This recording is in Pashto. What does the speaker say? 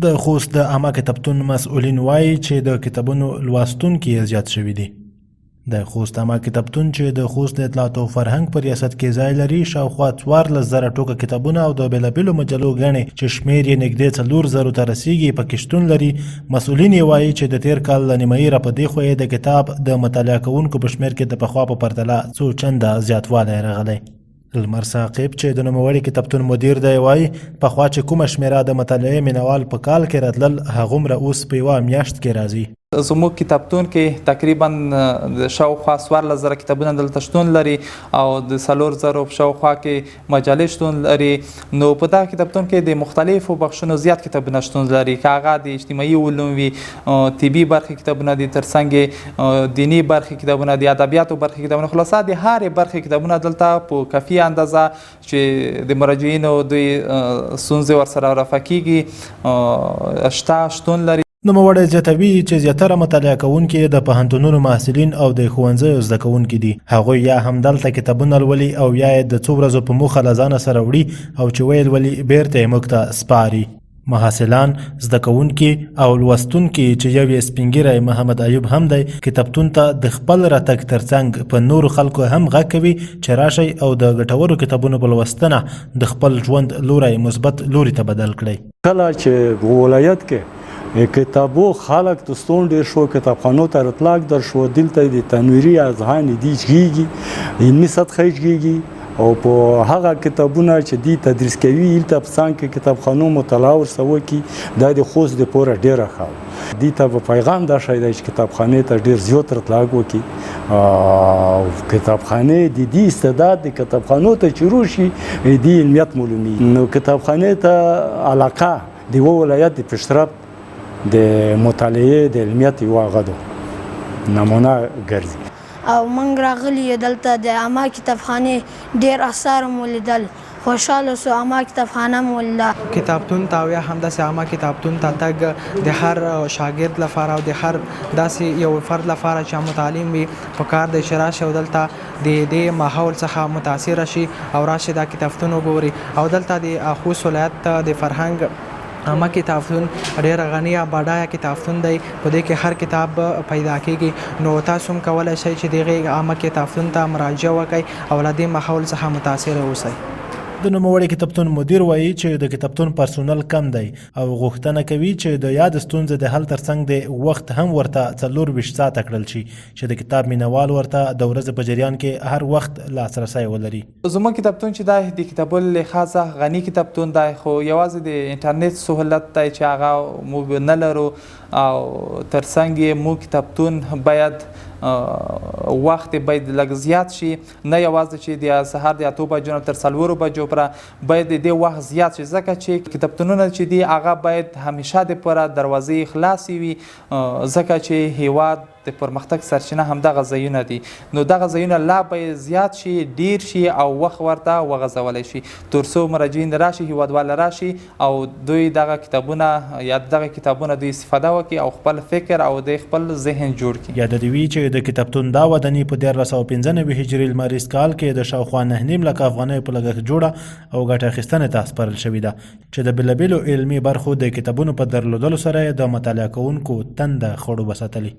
د خوست د عامه کتابتون مسؤلین وایي چې د کتابونو لوستونکي زیات شوي دي. د خوست عامه کتابتون چې د خوست د اطلاعات او فرهنګ په ریاست کې ځای لري شاوخوا 14,000 ټوکه کتابونه او د بېلابېلو مجلو ګڼې چې شمېر یې نږدې 4,000 ته رسیږي پکې شتون لري. مسؤلین یې وایي چې د تېر کال له نیمایي راپدې خوا یې د کتاب د مطالعه کوونکو په شمېر کې د پخوا په پرتله څو چنده زیاتوالی راغلی. لمر ثاقب چې د نوموړي کتابتون مدیر دی وایي پخوا چې کومه شمېره د مطالعې مینوال په کال کې راتلل هغومره اوس په یوه میاشت کې راځي. زموږ کتابتون کې تقریبا شاوخوا 14,000 کتابونه دلته شتون لري او د 4,000 شاوخوا کې مجلې شتون لري. نو په دغه کتابتون کې د مختلفو بخشونو زیات کتابونه شتون لري، که هغه د اجتماعي علوم وي، طبي برخې کتابونه دي، ترڅنګ دینی برخې کتابونه دي، ادبیاتو برخې کتابونه، خلاصه د هرې برخې کتابونه دلته په کافي اندازه چې د مراجعینو دوی ستونزې ورسره رفع کیږي شتون لري. نوموړی زیاتوي چې زیاتره مطالعه کوونکي د پوهنتونونو محصلین او د ښوونځیو زده کوونکي دي. هغوی یا همدلته کتابونه لولي او یا یې د څو ورځو په موخه له ځانه سره وړي او چې ویل ولي بیرته یې موږ ته سپاري. محصلان، زده کوونکي او لوستونکي چې یو یې سپین ږیری محمد ایوب هم دی کتابتون ته د خپل راتګ ترڅنګ په نورو خلکو هم غږ کوي چې راشئ او د ګټورو کتابونو په لوستنه د خپل ژوند لوری مثبت لوري ته بدل کړئ. کله چې ولایت کې کتابو خلق تستون ډیر شو، کتابخانو ته اطلاق در شو، دلته د تنویری اذهان دي جګیږي، علمي سطحه جګیږي او په هغه کتابونه چې دی تدریس کوي الته په څنګ کې کتابخانو مطالعه ورسوي کی د خوست د پوره ډیره خاو دی ته په پیغام دا شاید چې کتابخانه ته ډیر زیات اطلاق وکي او کتابخانه د دې استعداد د کتابخانو ته چروشي دی علمیت معلومي. نو کتابخانه ته علاقه د ولایت د پیشرفت د مطالعې د علمیت یوه غدو نمونه ګرځي. او موږ راغلي یو دلته د عامه کتابخانې ډېر اثار مو لیدل، خوشحاله سو عامه کتابخانه مو ولیده. کتابتون ته او یا همداسې عامه کتابتون ته تګ د هر شاګرد لپاره او د هر داسې یو فرد لپاره چې متعلم وي په کار دی چې راشي او دلته د دې ماحول څخه متاثره شي او راشي دا کتابتون وګوري. او دلته د خوست ولایت د فرهنګ عامه کتابتون ډېر غني یا بډایه کتابتون دی، په دې کې هر کتاب پیدا کیږي. نو تاسو هم کولی شئ چې دغې عامه کتابتون ته مراجعه وکړئ او له دې ماحول څخه متاثره اوسئ. د نوموړي کتابتون مدیر وایي چې د کتابتون پرسونل کم دی او غوښتنه کوي چې د یاد ستونزې د حل ترڅنګ د وخت هم ورته 24 ساعته کړل شي چې د کتاب مینوال ورته د ورځې په جریان کې هر وخت لاسرسی ولري. زموږ کتابتون چې دی د کتابونو له خاصه غني کتابتون دی، خو یوازې د انټرنیټ سهولت دی چې هغه موږ نه لرو او ترڅنګ یې موږ کتابتون باید وخت باید لږ زیات شي، نه یوازې چې د سهار د 8 بجو تر 4 بجو پورې باید د دې وخت زیات شي، ځکه چې کتابتونونه چې دي هغه باید همیشه دپاره دروازې خلاصې وي، ځکه چې هیواد د پرمختګ سرچینه همدغه ځایونه دي. نو دغه ځایونه لا باید زیات شي، ډیر شي او وخت ورته وغځولی شي تر څو مراجعین راشي، هیوادوال راشي او دوی دغه کتابونه یا دغه کتابونه دوی استفاده وکړي او خپل فکر او د خپل ذهن جوړ کړي. یاد دې وي چې د کتابتون دا وداني په 1395 هجري لمریز کال کې د شاوخوا 9.5 لک افغانیو په لګښت جوړه او ګټه اخیستنې ته سپارل شوې ده چې د بېلابېلو علمي برخو د کتابونو په درلودلو سره د مطالعه کوونکو تنده خړوبه ساتلي.